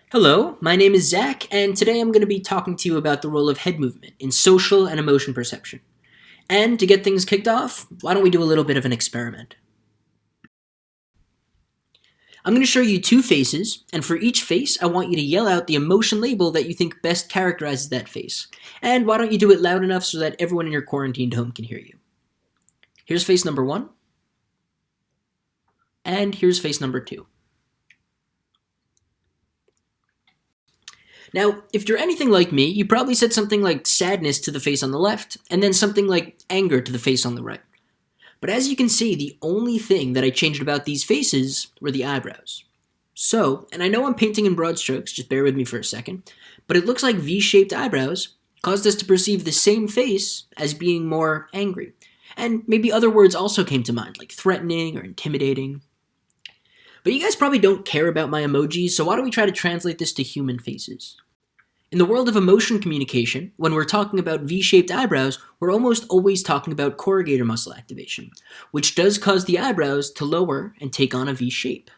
Hello, my name is Zach, and today I'm going to be talking to you about the role of head movement in social and emotion perception. And to get things kicked off, why don't we do a little bit of an experiment? I'm going to show you two faces, and for each face, I want you to yell out the emotion label that you think best characterizes that face. And why don't you do it loud enough so that everyone in your quarantined home can hear you? Here's face number one, and here's face number two. Now, if you're anything like me, you probably said something like sadness to the face on the left, and then something like anger to the face on the right. But as you can see, the only thing that I changed about these faces were the eyebrows. So, and I know I'm painting in broad strokes, just bear with me for a second, but it looks like V-shaped eyebrows caused us to perceive the same face as being more angry. And maybe other words also came to mind, like threatening or intimidating. But you guys probably don't care about my emojis, so why don't we try to translate this to human faces? In the world of emotion communication, when we're talking about V-shaped eyebrows, we're almost always talking about corrugator muscle activation, which does cause the eyebrows to lower and take on a V shape.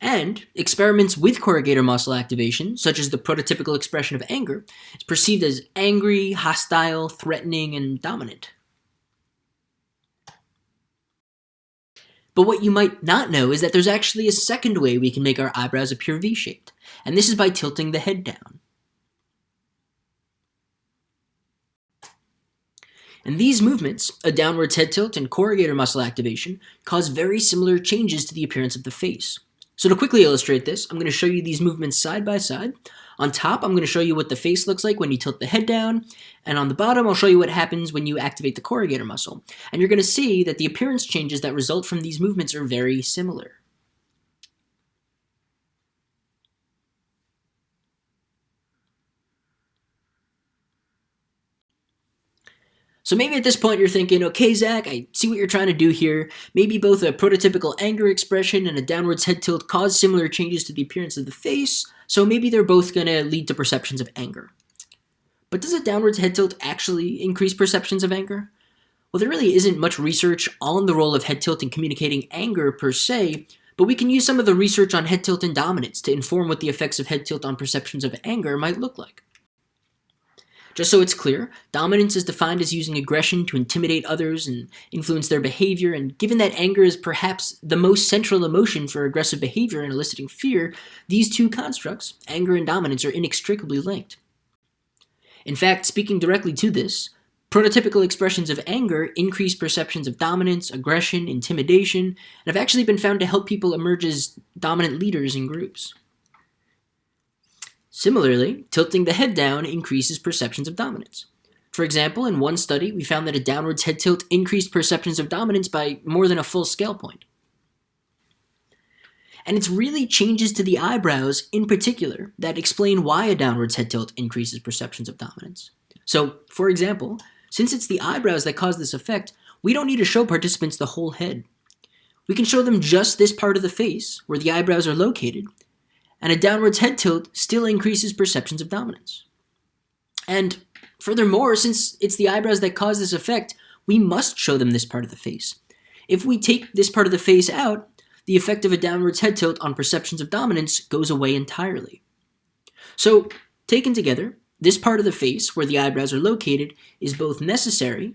And experiments with corrugator muscle activation, such as the prototypical expression of anger, is perceived as angry, hostile, threatening, and dominant. But what you might not know is that there's actually a second way we can make our eyebrows appear V-shaped, and this is by tilting the head down. And these movements, a downwards head tilt and corrugator muscle activation, cause very similar changes to the appearance of the face. So to quickly illustrate this, I'm going to show you these movements side by side. On top, I'm going to show you what the face looks like when you tilt the head down, and on the bottom, I'll show you what happens when you activate the corrugator muscle. And you're going to see that the appearance changes that result from these movements are very similar. So maybe at this point you're thinking, okay, Zach, I see what you're trying to do here. Maybe both a prototypical anger expression and a downwards head tilt cause similar changes to the appearance of the face, so maybe they're both going to lead to perceptions of anger. But does a downwards head tilt actually increase perceptions of anger? Well, there really isn't much research on the role of head tilt in communicating anger per se, but we can use some of the research on head tilt and dominance to inform what the effects of head tilt on perceptions of anger might look like. Just so it's clear, dominance is defined as using aggression to intimidate others and influence their behavior, and given that anger is perhaps the most central emotion for aggressive behavior and eliciting fear, these two constructs, anger and dominance, are inextricably linked. In fact, speaking directly to this, prototypical expressions of anger increase perceptions of dominance, aggression, intimidation, and have actually been found to help people emerge as dominant leaders in groups. Similarly, tilting the head down increases perceptions of dominance. For example, in one study, we found that a downwards head tilt increased perceptions of dominance by more than a full scale point. And it's really changes to the eyebrows in particular that explain why a downwards head tilt increases perceptions of dominance. So, for example, since it's the eyebrows that cause this effect, we don't need to show participants the whole head. We can show them just this part of the face, where the eyebrows are located, and a downwards head tilt still increases perceptions of dominance. And furthermore, since it's the eyebrows that cause this effect, we must show them this part of the face. If we take this part of the face out, the effect of a downwards head tilt on perceptions of dominance goes away entirely. So, taken together, this part of the face, where the eyebrows are located, is both necessary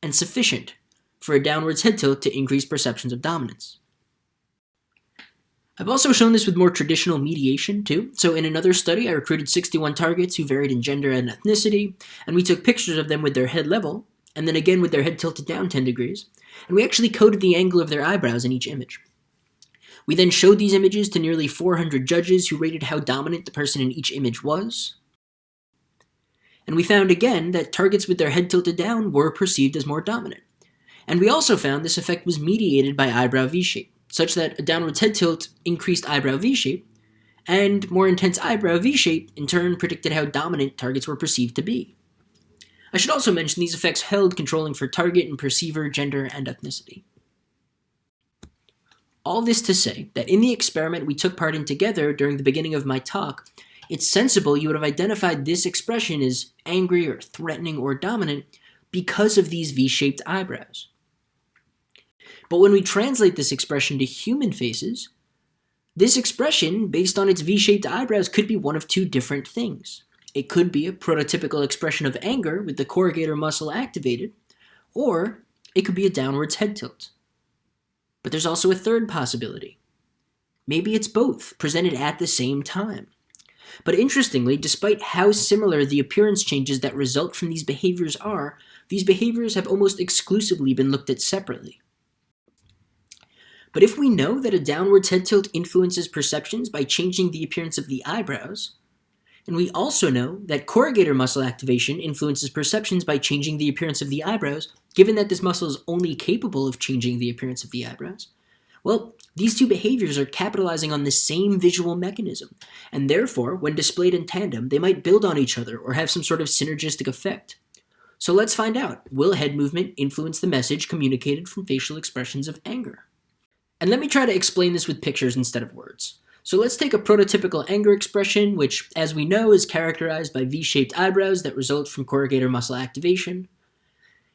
and sufficient for a downwards head tilt to increase perceptions of dominance. I've also shown this with more traditional mediation too. So in another study, I recruited 61 targets who varied in gender and ethnicity, and we took pictures of them with their head level, and then again with their head tilted down 10 degrees, and we actually coded the angle of their eyebrows in each image. We then showed these images to nearly 400 judges who rated how dominant the person in each image was. And we found again that targets with their head tilted down were perceived as more dominant. And we also found this effect was mediated by eyebrow V-shape, such that a downwards head tilt increased eyebrow V-shape, and more intense eyebrow V-shape in turn predicted how dominant targets were perceived to be. I should also mention these effects held controlling for target and perceiver, gender, and ethnicity. All this to say that in the experiment we took part in together during the beginning of my talk, it's sensible you would have identified this expression as angry or threatening or dominant because of these V-shaped eyebrows. But when we translate this expression to human faces, this expression, based on its V-shaped eyebrows, could be one of two different things. It could be a prototypical expression of anger with the corrugator muscle activated, or it could be a downwards head tilt. But there's also a third possibility. Maybe it's both, presented at the same time. But interestingly, despite how similar the appearance changes that result from these behaviors are, these behaviors have almost exclusively been looked at separately. But if we know that a downwards head tilt influences perceptions by changing the appearance of the eyebrows, and we also know that corrugator muscle activation influences perceptions by changing the appearance of the eyebrows, given that this muscle is only capable of changing the appearance of the eyebrows, well, these two behaviors are capitalizing on the same visual mechanism, and therefore, when displayed in tandem, they might build on each other or have some sort of synergistic effect. So let's find out, will head movement influence the message communicated from facial expressions of anger? And let me try to explain this with pictures instead of words. So let's take a prototypical anger expression, which, as we know, is characterized by V-shaped eyebrows that result from corrugator muscle activation.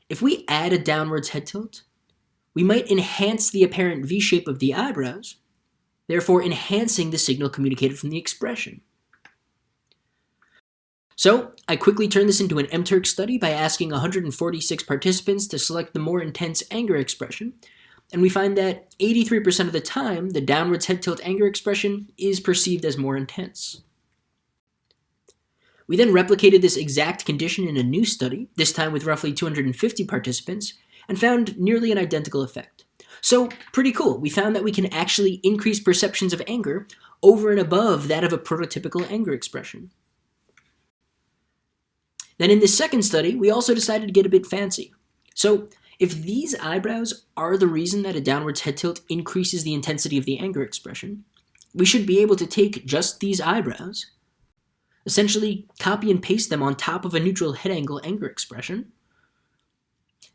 If we add a downwards head tilt, we might enhance the apparent V shape of the eyebrows, therefore enhancing the signal communicated from the expression. So I quickly turned this into an MTurk study by asking 146 participants to select the more intense anger expression, and we find that 83% of the time, the downwards head tilt anger expression is perceived as more intense. We then replicated this exact condition in a new study, this time with roughly 250 participants, and found nearly an identical effect. So, pretty cool. We found that we can actually increase perceptions of anger over and above that of a prototypical anger expression. Then in this second study, we also decided to get a bit fancy. So, if these eyebrows are the reason that a downwards head tilt increases the intensity of the anger expression, we should be able to take just these eyebrows, essentially copy and paste them on top of a neutral head angle anger expression,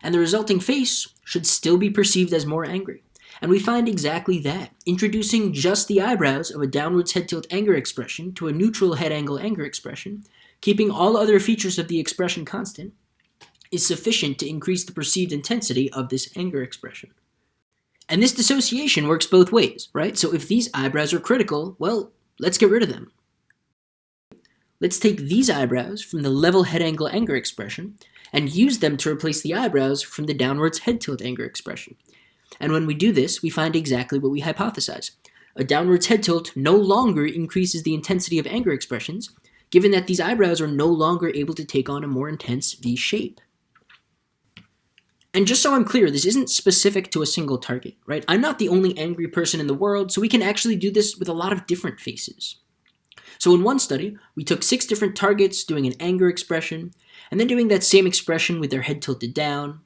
and the resulting face should still be perceived as more angry. And we find exactly that. Introducing just the eyebrows of a downwards head tilt anger expression to a neutral head angle anger expression, keeping all other features of the expression constant, is sufficient to increase the perceived intensity of this anger expression. And this dissociation works both ways, right? So if these eyebrows are critical, well, let's get rid of them. Let's take these eyebrows from the level head angle anger expression and use them to replace the eyebrows from the downwards head tilt anger expression. And when we do this, we find exactly what we hypothesize. A downwards head tilt no longer increases the intensity of anger expressions, given that these eyebrows are no longer able to take on a more intense V shape. And just so I'm clear, this isn't specific to a single target, right? I'm not the only angry person in the world, so we can actually do this with a lot of different faces. So in one study, we took 6 different targets doing an anger expression, and then doing that same expression with their head tilted down.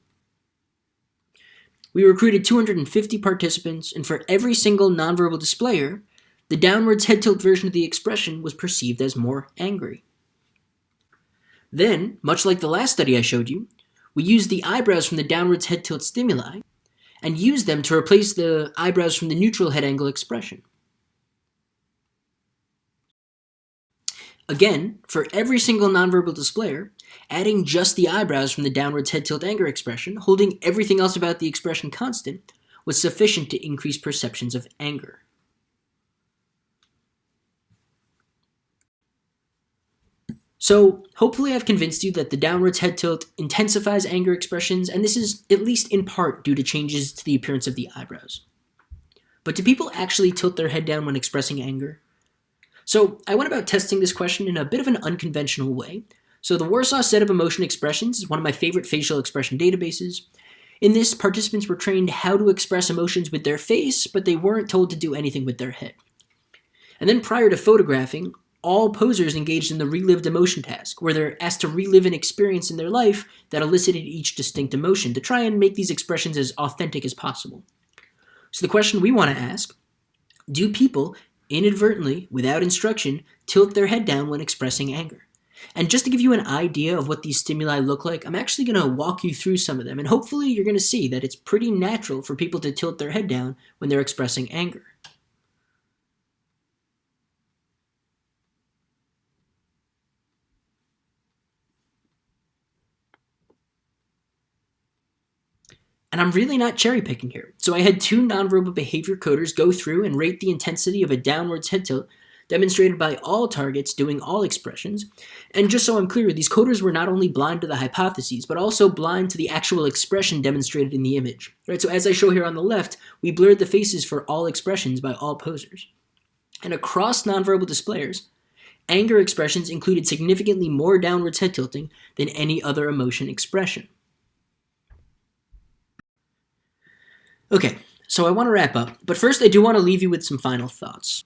We recruited 250 participants, and for every single nonverbal displayer, the downwards head tilt version of the expression was perceived as more angry. Then, much like the last study I showed you, we used the eyebrows from the downwards head tilt stimuli and used them to replace the eyebrows from the neutral head angle expression. Again, for every single nonverbal displayer, adding just the eyebrows from the downwards head tilt anger expression, holding everything else about the expression constant, was sufficient to increase perceptions of anger. So, hopefully I've convinced you that the downwards head tilt intensifies anger expressions, and this is at least in part due to changes to the appearance of the eyebrows. But do people actually tilt their head down when expressing anger? So I went about testing this question in a bit of an unconventional way. So the Warsaw Set of Emotion Expressions is one of my favorite facial expression databases. In this, participants were trained how to express emotions with their face, but they weren't told to do anything with their head. And then prior to photographing, all posers engaged in the relived emotion task, where they're asked to relive an experience in their life that elicited each distinct emotion to try and make these expressions as authentic as possible. So the question we want to ask, do people inadvertently, without instruction, tilt their head down when expressing anger? And just to give you an idea of what these stimuli look like, I'm actually going to walk you through some of them, and hopefully you're going to see that it's pretty natural for people to tilt their head down when they're expressing anger. And I'm really not cherry picking here. So I had two nonverbal behavior coders go through and rate the intensity of a downwards head tilt demonstrated by all targets doing all expressions. And just so I'm clear, these coders were not only blind to the hypotheses, but also blind to the actual expression demonstrated in the image. Right? So as I show here on the left, we blurred the faces for all expressions by all posers. And across nonverbal displayers, anger expressions included significantly more downwards head tilting than any other emotion expression. Okay, so I want to wrap up, but first I do want to leave you with some final thoughts.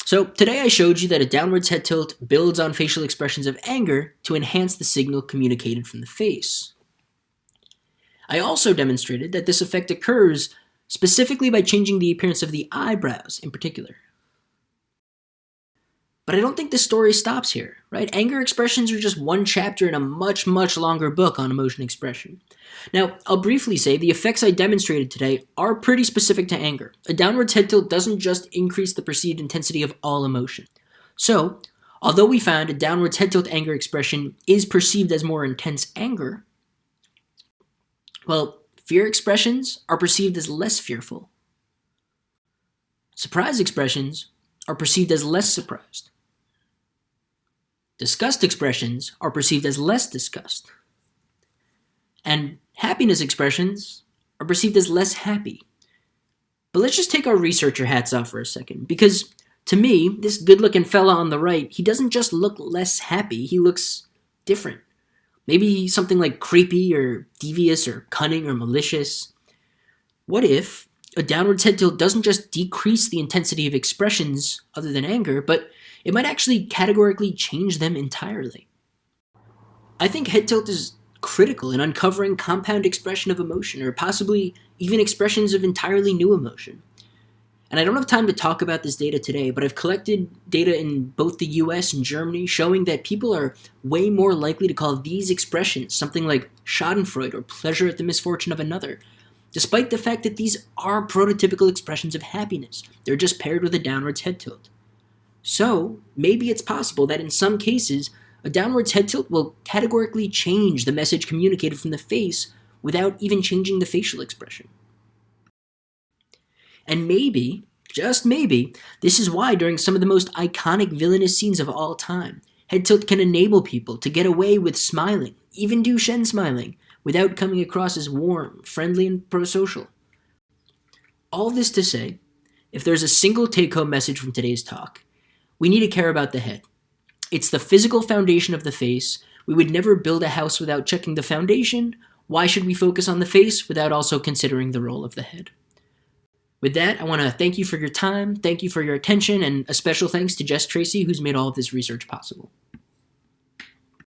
So today I showed you that a downwards head tilt builds on facial expressions of anger to enhance the signal communicated from the face. I also demonstrated that this effect occurs specifically by changing the appearance of the eyebrows in particular. But I don't think the story stops here, right? Anger expressions are just one chapter in a much, much longer book on emotion expression. Now, I'll briefly say the effects I demonstrated today are pretty specific to anger. A downwards head tilt doesn't just increase the perceived intensity of all emotion. So, although we found a downwards head tilt anger expression is perceived as more intense anger, well, fear expressions are perceived as less fearful. Surprise expressions are perceived as less surprised. Disgust expressions are perceived as less disgust. And happiness expressions are perceived as less happy. But let's just take our researcher hats off for a second, because to me, this good-looking fella on the right, he doesn't just look less happy, he looks different. Maybe something like creepy or devious or cunning or malicious. What if a downwards head tilt doesn't just decrease the intensity of expressions other than anger, but it might actually categorically change them entirely? I think head tilt is critical in uncovering compound expression of emotion, or possibly even expressions of entirely new emotion. And I don't have time to talk about this data today, but I've collected data in both the US and Germany showing that people are way more likely to call these expressions something like schadenfreude or pleasure at the misfortune of another, despite the fact that these are prototypical expressions of happiness. They're just paired with a downwards head tilt. So, maybe it's possible that in some cases, a downwards head tilt will categorically change the message communicated from the face without even changing the facial expression. And maybe, just maybe, this is why during some of the most iconic villainous scenes of all time, head tilt can enable people to get away with smiling, even Duchenne smiling, without coming across as warm, friendly, and pro-social. All this to say, if there's a single take-home message from today's talk, we need to care about the head. It's the physical foundation of the face. We would never build a house without checking the foundation. Why should we focus on the face without also considering the role of the head? With that, I want to thank you for your time, thank you for your attention, and a special thanks to Jess Tracy, who's made all of this research possible.